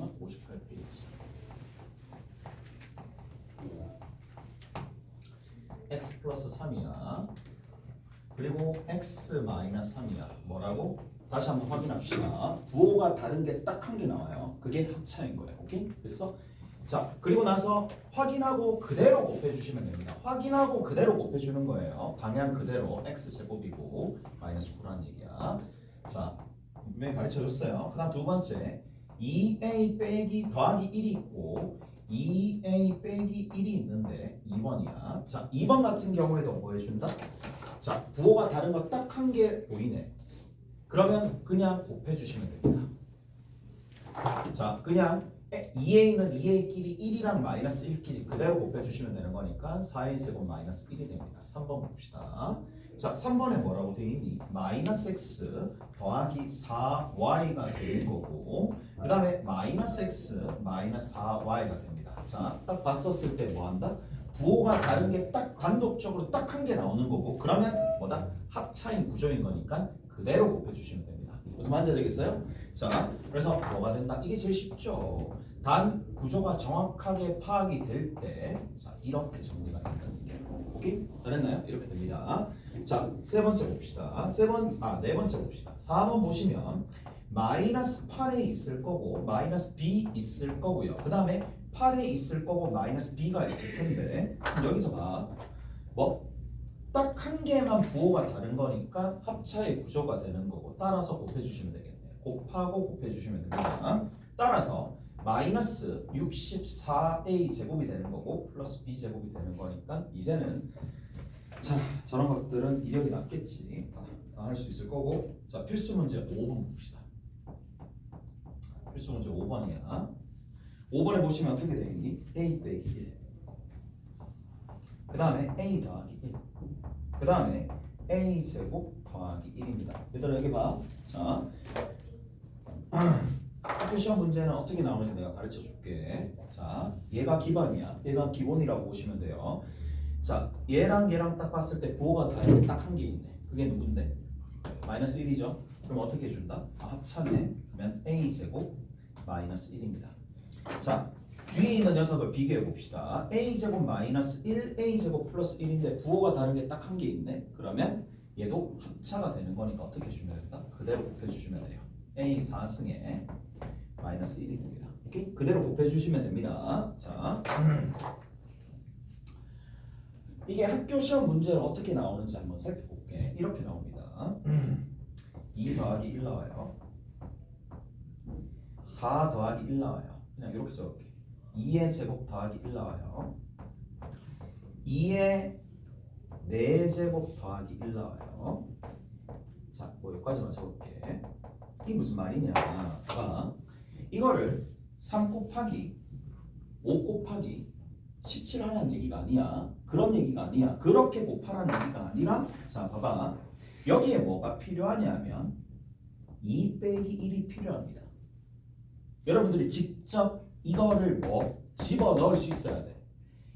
58페이지. x 플러스 3이야. 그리고 x 마이너스 3이야. 뭐라고? 다시 한번 확인합시다. 부호가 다른 게 딱 한 개 나와요. 그게 합차인 거예요. 오케이? 됐어? 자, 그리고 나서 확인하고 그대로 곱해주시면 됩니다. 확인하고 그대로 곱해주는 거예요. 방향 그대로 x제곱이고 마이너스 9라는 얘기야. 자, 분명히 가르쳐줬어요. 그 다음 두 번째 2a 빼기 더하기 1이 있고 2a 빼기 1이 있는데 2번이야. 자, 2번 같은 경우에도 뭐 해준다? 자, 부호가 다른 거 딱 한 개 보이네. 그러면 그냥 곱해주시면 됩니다. 자, 그냥 2a는 2a끼리 1이랑 마이너스 1끼리 그대로 곱해주시면 되는 거니까 4a 제곱 마이너스 1이 됩니다. 3번 봅시다. 자, 3번에 뭐라고 되어 있니? 마이너스 x 더하기 4y가 되는 거고 그 다음에 마이너스 x 마이너스 4y가 됩니다. 자, 딱 봤었을 때 뭐 한다? 부호가 다른 게 딱 단독적으로 딱 한 개 나오는 거고 그러면 뭐다? 합차인 구조인 거니까 그대로 곱해주시면 됩니다. 무슨 말인지 되겠어요? 자, 그래서 뭐가 된다? 이게 제일 쉽죠. 단 구조가 정확하게 파악이 될 때, 자 이렇게 정리가 된다는 게, 오케이? 잘했나요? 이렇게 됩니다. 자, 세 번째 봅시다. 네 번째 봅시다. 4번 보시면 마이너스 8에 있을 거고 마이너스 b 있을 거고요. 그 다음에 8에 있을 거고 마이너스 b가 있을 텐데 여기서 봐. 뭐? 딱 한 개만 부호가 다른 거니까 합차의 구조가 되는 거고 따라서 곱해주시면 되겠네요. 곱하고 곱해주시면 됩니다. 따라서 마이너스 64a 제곱이 되는 거고 플러스 b 제곱이 되는 거니까 이제는 자 저런 것들은 이력이 낫겠지. 다 할 수 있을 거고 자 필수 문제 5번 봅시다. 필수 문제 5번이야. 5번에 보시면 어떻게 되어 있니? a 빼기 1 그 다음에 a 더하기 1 그 다음에 a 제곱 더하기 1입니다. 얘들아 여기 봐. 자, 학교 시험 문제는 어떻게 나오는지 내가 가르쳐 줄게. 자, 얘가 기반이야. 얘가 기본이라고 보시면 돼요. 자, 얘랑 얘랑 딱 봤을 때 부호가 다른 게 딱 한 개 있네. 그게 누군데? 마이너스 1이죠. 그럼 어떻게 해준다? 합차네. 그러면 a 제곱 마이너스 1입니다. 자, 뒤에 있는 녀석을 비교해 봅시다. a제곱 마이너스 1, a제곱 플러스 1인데 부호가 다른 게 딱 한 개 있네. 그러면 얘도 합차가 되는 거니까 어떻게 해주면 된다? 그대로 곱해주시면 돼요. a 4승에 마이너스 1이 됩니다. 오케이? 그대로 곱해주시면 됩니다. 자, 이게 학교 시험 문제는 어떻게 나오는지 한번 살펴볼게. 이렇게 나옵니다. 2 더하기 1 나와요. 4 더하기 1 나와요. 그냥 이렇게 적을게. 2의 제곱 더하기 1 나와요. 2의 4제곱 더하기 1 나와요. 자, 뭐 여기까지만 적을게. 이게 무슨 말이냐? 봐. 이거를 3 곱하기 5 곱하기 17 하라는 얘기가 아니야. 그런 얘기가 아니야. 그렇게 곱하라는 얘기가 아니라 자, 봐봐. 여기에 뭐가 필요하냐면 2 빼기 1이 필요합니다. 여러분들이 직접 이거를 뭐 집어넣을 수 있어야 돼.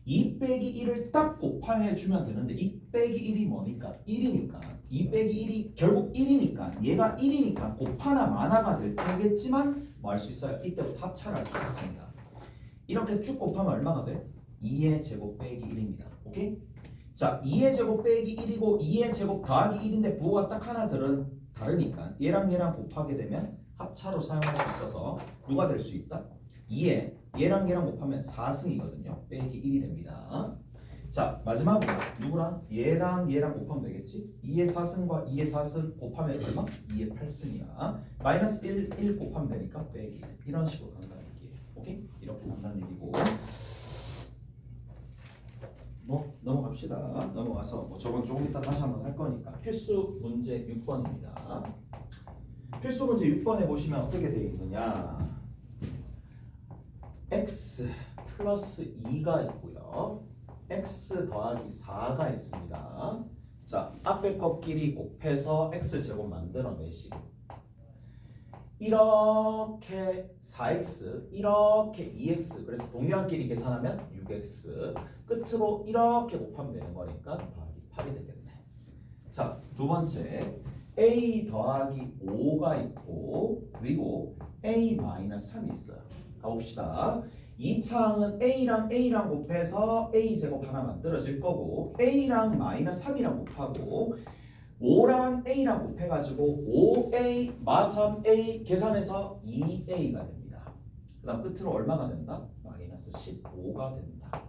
2 빼기 1을 딱 곱해주면 되는데 2 빼기 1이 뭐니까? 1이니까 2 빼기 1이 결국 1이니까 얘가 1이니까 곱하나 마나가 될 테겠지만 뭐 할 수 있어요? 이때부터 합차를 할 수 있습니다. 이렇게 쭉 곱하면 얼마가 돼? 2의 제곱 빼기 1입니다. 오케이? 자, 2의 제곱 빼기 1이고 2의 제곱 더하기 1인데 부호가 딱 하나 다르니까 얘랑 얘랑 곱하게 되면 합차로 사용할 수 있어서 누가 될 수 있다? 2에 얘랑 얘랑 곱하면 4승이거든요. 빼기 1이 됩니다. 자, 마지막으로 누구랑? 얘랑 얘랑 곱하면 되겠지? 2의 4승과 2의 4승 곱하면 얼마? 2의 8승이야. 마이너스 1 곱하면 되니까 빼기 1. 이런 식으로 간다는 얘기예요. 오케이? 이렇게 간다는 얘기고 뭐 넘어갑시다. 넘어가서 뭐 저건 조금 이따 다시 한번 할 거니까 필수 문제 6번입니다. 필수 문제 6번에 보시면 어떻게 되어 있느냐? x 플러스 2가 있고요. x 더하기 4가 있습니다. 자, 앞에 것끼리 곱해서 x제곱 만들어내시고 이렇게 4x, 이렇게 2x 그래서 동류한끼리 계산하면 6x 끝으로 이렇게 곱하면 되는 거니까 더하기 8이 되겠네. 자, 두 번째 a 더하기 5가 있고 그리고 a 마이너스 3이 있어요. 가봅시다. 이 차항은 A랑 곱해서 A제곱 하나 만들어질 거고 A랑 마이너스 3이랑 곱하고 5랑 A랑 곱해가지고 5A 마 3A 계산해서 2A가 됩니다. 그 다음 끝으로 얼마가 된다? 마이너스 15가 된다.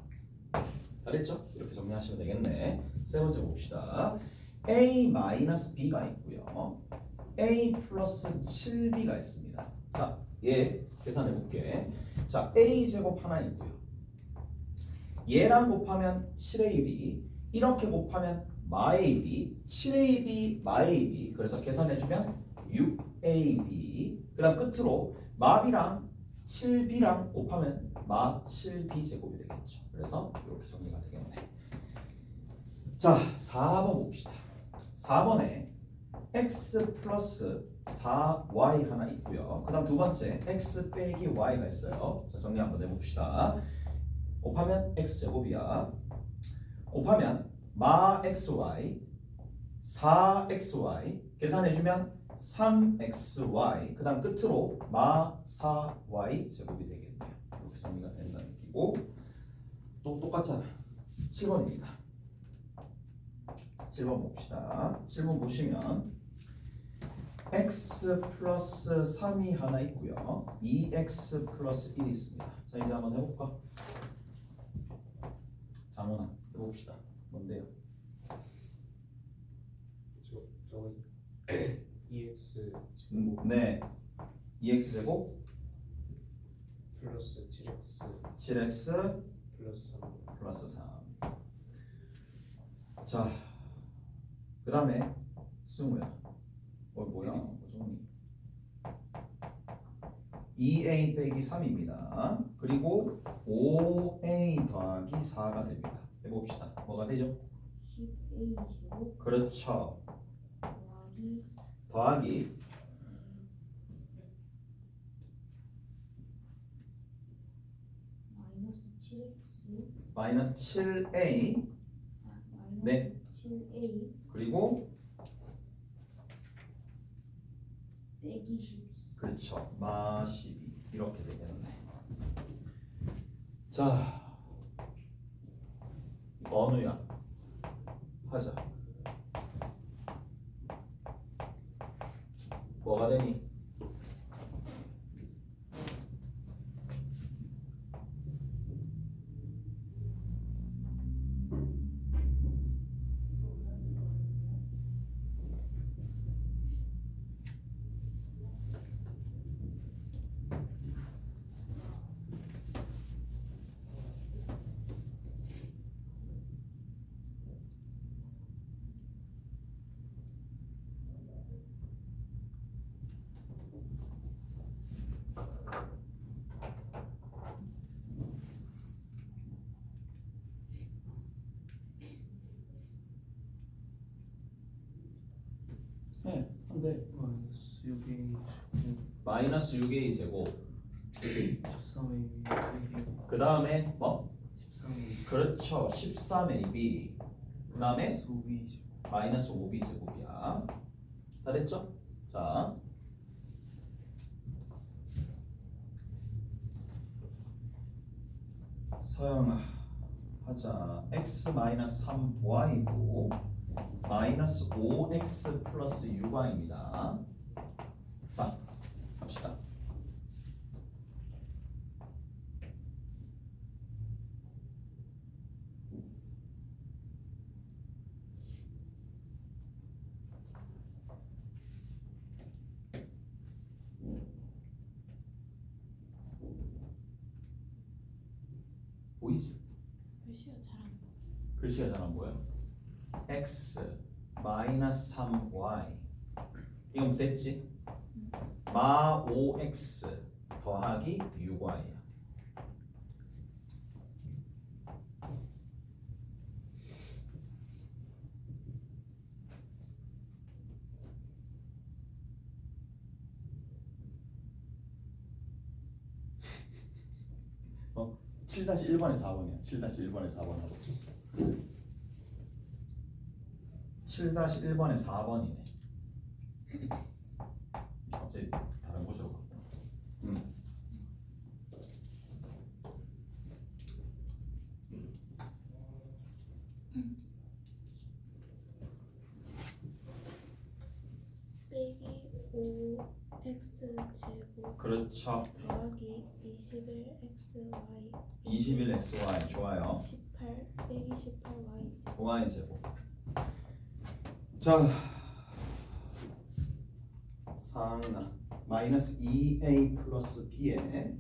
잘했죠? 이렇게 정리하시면 되겠네. 세 번째 봅시다. A 마이너스 B가 있고요. A 플러스 7B가 있습니다. 자, 얘 계산해 볼게. 자, A 제곱 하나 있고요. 얘랑 곱하면 7AB, 이렇게 곱하면 마AB, 7AB, 마AB. 그래서 계산해주면 6AB. 그 다음 끝으로 마B랑 7B랑 곱하면 마 7B 제곱이 되겠죠. 그래서 이렇게 정리가 되겠네. 자, 4번 봅시다. 4번에 x 플러스 4y 하나 있고요. 그 다음 두 번째 x 빼기 y가 있어요. 자, 정리 한번 해봅시다. 곱하면 x제곱이야. 곱하면 마 xy 4xy 계산해주면 3xy 그 다음 끝으로 마 4y 제곱이 되겠네요. 이렇게 정리가 된다는 얘기고 또 똑같잖아. 7번입니다. 7번 봅시다. 7번 보시면 x 플러스 3이 하나 있고요. 2x 플러스 1이 있습니다. 자, 이제 한번 해볼까? 장훈아, 해봅시다. 뭔데요? 저 EX 네, 2x 제곱 플러스 7X 7x 플러스 3 플러스 3. 자, 그 다음에 승우야. 뭐야? 뭐정리? 2a 빼기 3입니다. 그리고 5a 더하기 4가 됩니다. 해봅시다. 뭐가 되죠? 10A 제곱 그렇죠. 더하기 더하기 마이너스 7X 마이너스 7a 마이너스 네. 7A 그리고 빼기 12 그렇죠. 마 12 이렇게 되겠네. 자, 건우야 하자. 뭐가 되니? 네, 한데 마이너스 6A 마이너스 6a 제곱 13A 그 다음에 뭐? 13A 그렇죠. 13ab 그 다음에 5B 마이너스 5b 제곱이야. 잘했죠? 자, 서영아 하자. x 마이너스 3y고 마이너스 5x 플러스 6y입니다. 자, 갑시다. 보이지? 글씨가 잘안 글씨가 잘 안 보여. x 마이너스 3y 이건 됐지? 마 5x 더하기 6y야. 어? 7-1번에 4번이야. 7-1번에 4번 하고 있었어. 7-1번에 4번이네. 갑자기 다른 곳으로 가. x 제곱 그렇죠. 더하기 21xy 21xy 좋아요. 18 빼기 18y 제곱 y 제곱. 자, 4는 마이너스 2a 플러스 b에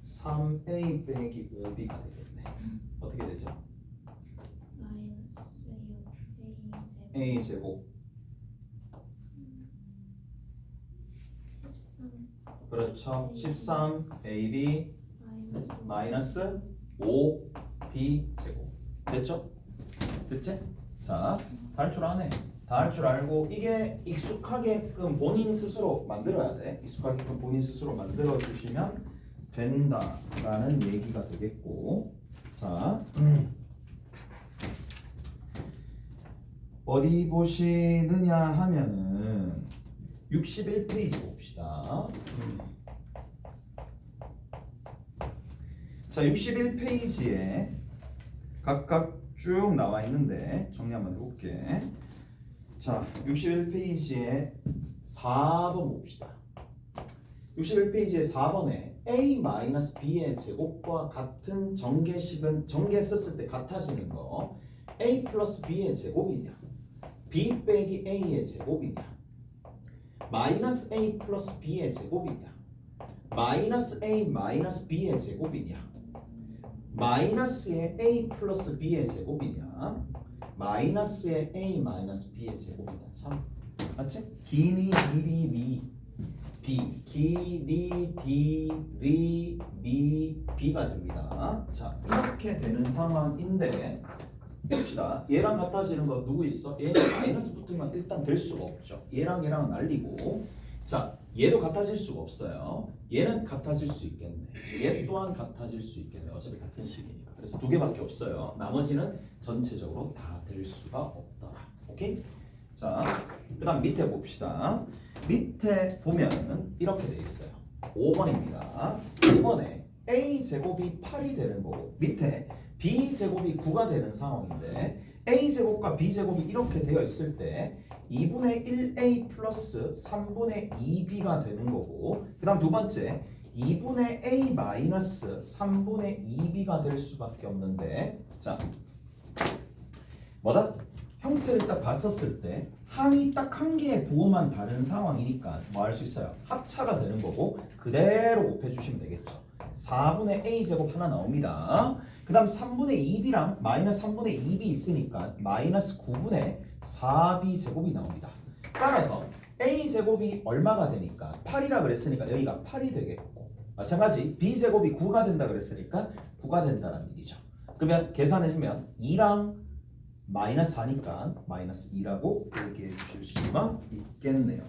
3a 빼기 5b가 되겠네. 어떻게 되죠? 마이너스 a 제곱. 13 그렇죠. 13ab 마이너스 마이너스 5b 제곱. 됐죠? 됐지? 자, 다 할 줄 아네. 다 할 줄 알고 이게 익숙하게끔 본인 스스로 만들어야 돼. 익숙하게끔 본인 스스로 만들어 주시면 된다라는 얘기가 되겠고. 자, 어디 보시느냐 하면은 61페이지 봅시다. 자, 61페이지에 각각 쭉 나와 있는데 정리 한번 해볼게. 자, 61페이지에 4번 봅시다. 61페이지에 4번에 a-b의 제곱과 같은 전개식은 전개 썼을 때 같아지는 거 a 플러스 b의 제곱이냐 b 빼기 a의 제곱이냐 마이너스 a 플러스 b의 제곱이냐 마이너스 a 마이너스 b의 제곱이냐 마이너스의 a 플러스 b의 제곱이냐 마이너스의 a 마이너스 b의 제곱이냐. 참 맞지? 길이 b 길이 d 리 b가 됩니다. 자, 이렇게 되는 상황인데 봅시다. 얘랑 같아지는 거 누구 있어? 얘는 마이너스 붙으면 일단 될 수가 없죠. 얘랑 날리고. 자, 얘도 같아질 수가 없어요. 얘는 같아질 수 있겠네. 얘 또한 같아질 수 있겠네. 어차피 같은 식이니까. 그래서 두 개밖에 없어요. 나머지는 전체적으로 다 될 수가 없더라. 오케이? 자, 그 다음 밑에 봅시다. 밑에 보면 이렇게 돼 있어요. 5번입니다. 5번에 a제곱이 8이 되는 거고 밑에 b제곱이 9가 되는 상황인데 a제곱과 b제곱이 이렇게 되어 있을 때 2분의 1a 플러스 3분의 2b가 되는 거고 그 다음 두 번째 2분의 a 마이너스 3분의 2b가 될 수밖에 없는데 자 뭐다? 형태를 딱 봤었을 때 항이 딱 한 개의 부호만 다른 상황이니까 뭐 할 수 있어요? 합차가 되는 거고 그대로 곱해주시면 되겠죠. 4분의 a제곱 하나 나옵니다. 그 다음 3분의 2b랑 마이너스 3분의 2b 있으니까 마이너스 9분의 4b 제곱이 나옵니다. 따라서 a제곱이 얼마가 되니까 8이라 그랬으니까 여기가 8이 되겠고 마찬가지 b제곱이 9가 된다 그랬으니까 9가 된다는 얘기죠. 그러면 계산해주면 2랑 마이너스 4니까 마이너스 2라고 얘기해 주실 수가 있겠네요.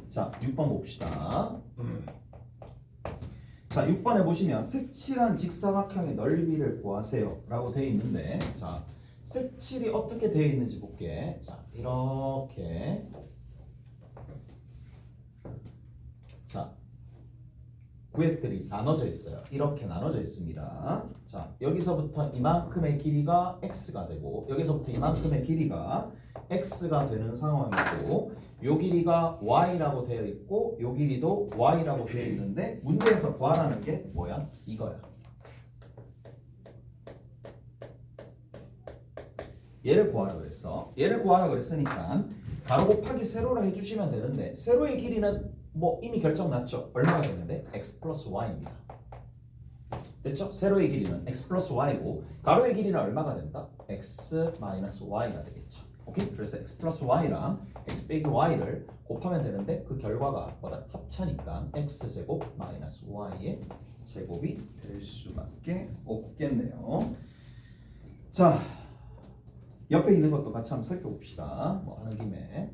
자, 6번 봅시다. 자, 6번에 보시면 색칠한 직사각형의 넓이를 구하세요 라고 되어 있는데 자, 색칠이 어떻게 되어 있는지 볼게. 자, 이렇게 자, 구획들이 나눠져 있어요. 이렇게 나눠져 있습니다. 자, 여기서부터 이만큼의 길이가 x가 되고 여기서부터 이만큼의 길이가 x가 되는 상황이고 요 길이가 y라고 되어 있고 요 길이도 y라고 되어 있는데 문제에서 구하라는 게 뭐야? 이거야. 얘를 구하라 그랬어. 얘를 구하라 그랬으니까 가로 곱하기 세로로 해주시면 되는데 세로의 길이는 뭐 이미 결정 났죠? 얼마가 되는데? x 플러스 y입니다. 됐죠? 세로의 길이는 x 플러스 y고 가로의 길이는 얼마가 된다? x 마이너스 y가 되겠죠. 오케이? 그래서 x 플러스 y랑 x 빼기 y를 곱하면 되는데 그 결과가 뭐다? 합차니까 x 제곱 마이너스 y의 제곱이 될 수밖에 없겠네요. 자, 옆에 있는 것도 같이 한번 살펴봅시다. 뭐 하는 김에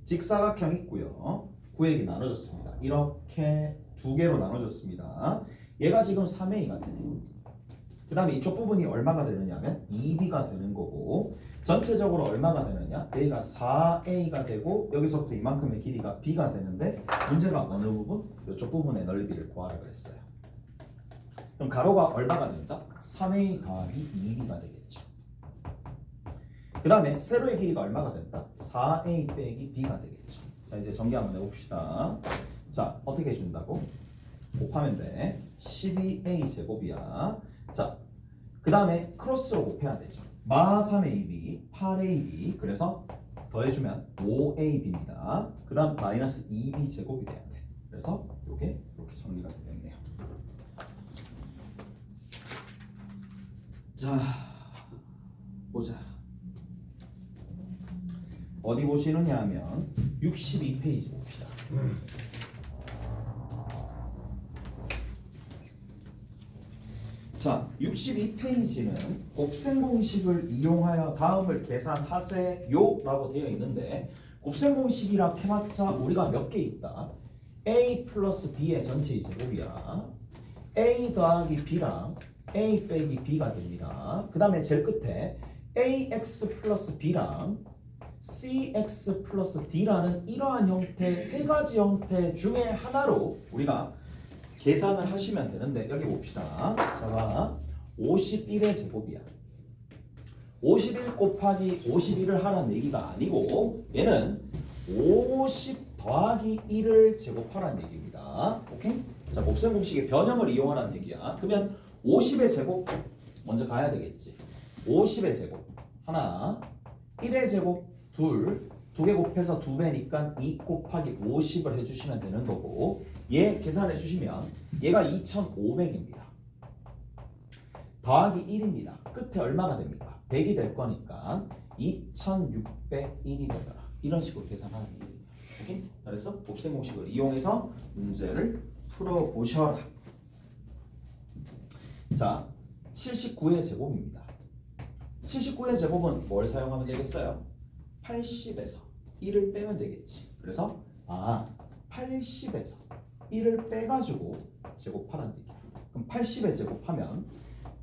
직사각형 있고요. 구획이 나눠졌습니다. 이렇게 두 개로 나눠졌습니다. 얘가 지금 3a가 되네요. 그 다음에 이쪽 부분이 얼마가 되느냐면 2b가 되는 거고 전체적으로 얼마가 되느냐? A가 4a가 되고 여기서부터 이만큼의 길이가 b가 되는데 문제가 어느 부분? 이쪽 부분의 넓이를 구하라 그랬어요. 그럼 가로가 얼마가 된다? 3a 더하기 2b가 되겠죠. 그 다음에 세로의 길이가 얼마가 된다? 4a 빼기 b가 되겠죠. 자 이제 전개 한번 해봅시다. 자 어떻게 해준다고? 곱하면 돼. 12a 제곱이야. 자 그 다음에 크로스로 곱해야 되죠. 마 3ab 8ab 그래서 더해주면 5ab입니다. 그 다음 마이너스 2b 제곱이 돼야 돼. 그래서 요게 이렇게 정리가 되겠네요. 자 보자. 어디 보시느냐 하면 62페이지 봅시다. 자, 62페이지는 곱셈 공식을 이용하여 다음을 계산하세요 라고 되어 있는데 곱셈 공식이라 해봤자 우리가 몇 개 있다. a 플러스 b의 전체 제곱이야. a 더하기 b랑 a 빼기 b가 됩니다. 그 다음에 제일 끝에 ax 플러스 b랑 cx 플러스 d라는 이러한 형태 세 가지 형태 중에 하나로 우리가 계산을 하시면 되는데 여기 봅시다. 자 봐. 51의 제곱이야. 51 곱하기 51을 하라는 얘기가 아니고 얘는 50 더하기 1을 제곱하라는 얘기입니다. 오케이? 자 곱셈 공식의 변형을 이용하라는 얘기야. 그러면 50의 제곱 먼저 가야 되겠지. 50의 제곱 하나 1의 제곱 둘, 2개 곱해서 2배니까 2 곱하기 50을 해주시면 되는 거고 얘 계산해 주시면 얘가 2500입니다. 더하기 1입니다. 끝에 얼마가 됩니까? 100이 될 거니까 2601이 되더라. 이런 식으로 계산하는 얘기예요. 오케이? 그래서 곱셈 공식을 이용해서 문제를 풀어보셔라. 자, 79의 제곱입니다. 79의 제곱은 뭘 사용하면 되겠어요? 80에서 1을 빼면 되겠지. 그래서 80에서 1을 빼가지고 제곱하라는 얘기야. 그럼 80에 제곱하면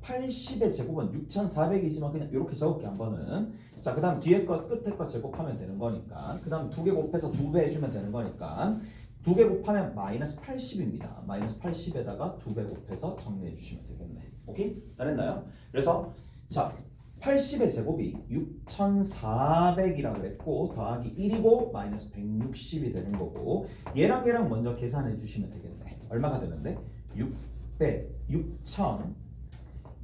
80의 제곱은 6400이지만 그냥 이렇게 적을게 한 번은. 자, 그 다음 뒤에 것 끝에 것 제곱하면 되는 거니까 그 다음 2개 곱해서 2배 해주면 되는 거니까 2개 곱하면 마이너스 80입니다. 마이너스 80에다가 2배 곱해서 정리해 주시면 되겠네. 오케이? 잘했나요? 그래서 자 80의 제곱이 6400이라고 그랬고 더하기 1이고 마이너스 160이 되는 거고 얘랑 얘랑 먼저 계산해 주시면 되겠네. 얼마가 되는데?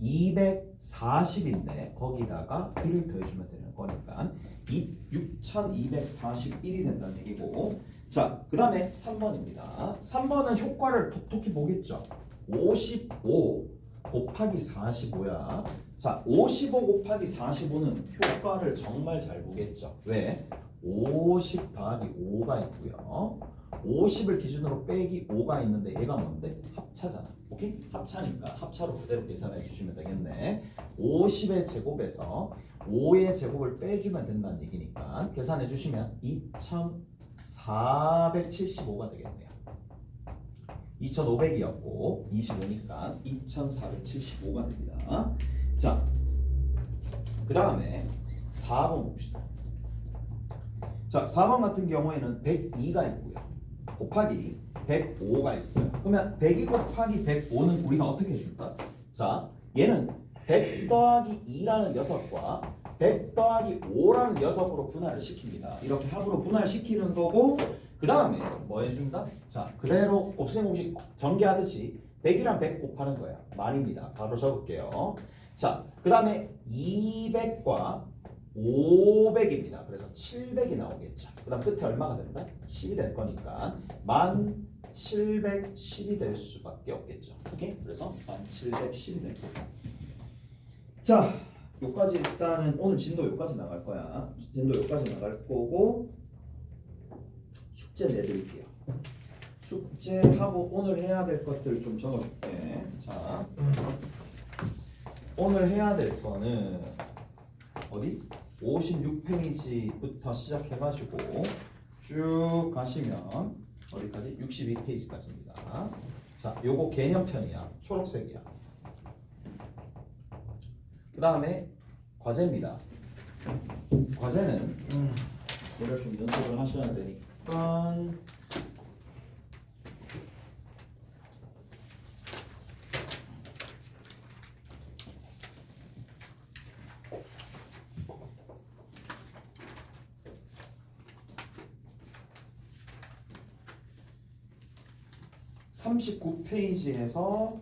6240인데 거기다가 1을 더해주면 되는 거니까 6241이 된다는 얘기고 자 그 다음에 3번입니다. 3번은 효과를 톡톡히 보겠죠. 55 곱하기 45야. 자, 55 곱하기 45는 효과를 정말 잘 보겠죠. 왜? 50 더하기 5가 있고요. 50을 기준으로 빼기 5가 있는데 얘가 뭔데? 합차잖아. 오케이? 합차니까 합차로 그대로 계산해 주시면 되겠네. 50의 제곱에서 5의 제곱을 빼주면 된다는 얘기니까 계산해 주시면 2475가 되겠네요. 2500이었고 25니까 2475가 됩니다. 자, 그 다음에 4번 봅시다. 자, 4번 같은 경우에는 102가 있고요. 곱하기 105가 있어요. 그러면 102 곱하기 105는 우리가 어떻게 해줄까? 자, 얘는 100 더하기 2라는 녀석과 100 더하기 5라는 녀석으로 분할을 시킵니다. 이렇게 합으로 분할시키는 거고 그 다음에 뭐 해준다? 자, 그대로 곱셈 공식 전개하듯이 100이랑 100 곱하는 거야. 말입니다. 바로 적을게요. 자, 그 다음에 200과 500입니다. 그래서 700이 나오겠죠. 그 다음 끝에 얼마가 된다? 10이 될 거니까 1710이 될 수밖에 없겠죠. 오케이? 그래서 1710이 될 거고. 자, 요까지 일단은 오늘 진도 요까지 나갈 거야. 진도 요까지 나갈 거고 숙제 내드릴게요. 숙제하고 오늘 해야 될 것들 좀 적어줄게. 자, 오늘 해야 될 거는 어디? 56페이지부터 시작해가지고 쭉 가시면 어디까지? 62페이지까지입니다. 자, 요거 개념편이야. 초록색이야. 그 다음에 과제입니다. 과제는 이걸 좀 연습을 하셔야 되니까 39페이지에서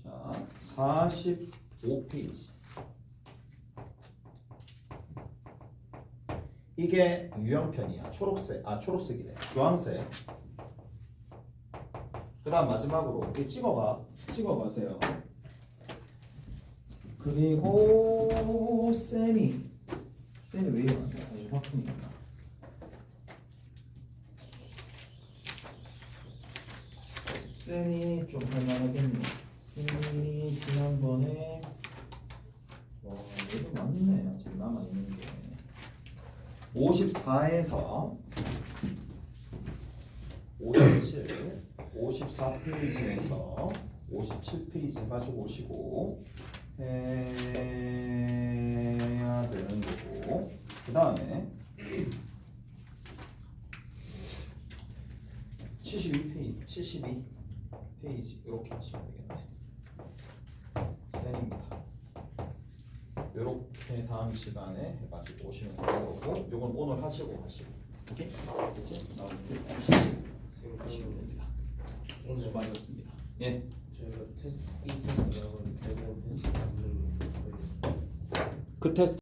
자 45페이지 이게 유형편이야. 초록색이네. 주황색. 그 다음 마지막으로 이렇게 찍어가세요. 그리고 세니 왜 이러는데? 아니 화풍이구나. 세니 좀 할만하겠네. 세니 지난번에 와 얘도 많네. 지금 남아있는 게 54에서 54페이지에서 57페이지 해가지고 오시고 해야 되는 거고, 그 다음에 72페이지 이렇게 치면 되겠네. 쌤입니다. 이렇게 다음 시간에 해가지고 오시면 되는 거고, 이건 오늘 하시고 오케이? 그치? 하시면 됩니다. 오늘 수고하셨습니다. 예. 저희가 테스트 B 테스트 나오는 대본 테스트 안 누르면 그 테스트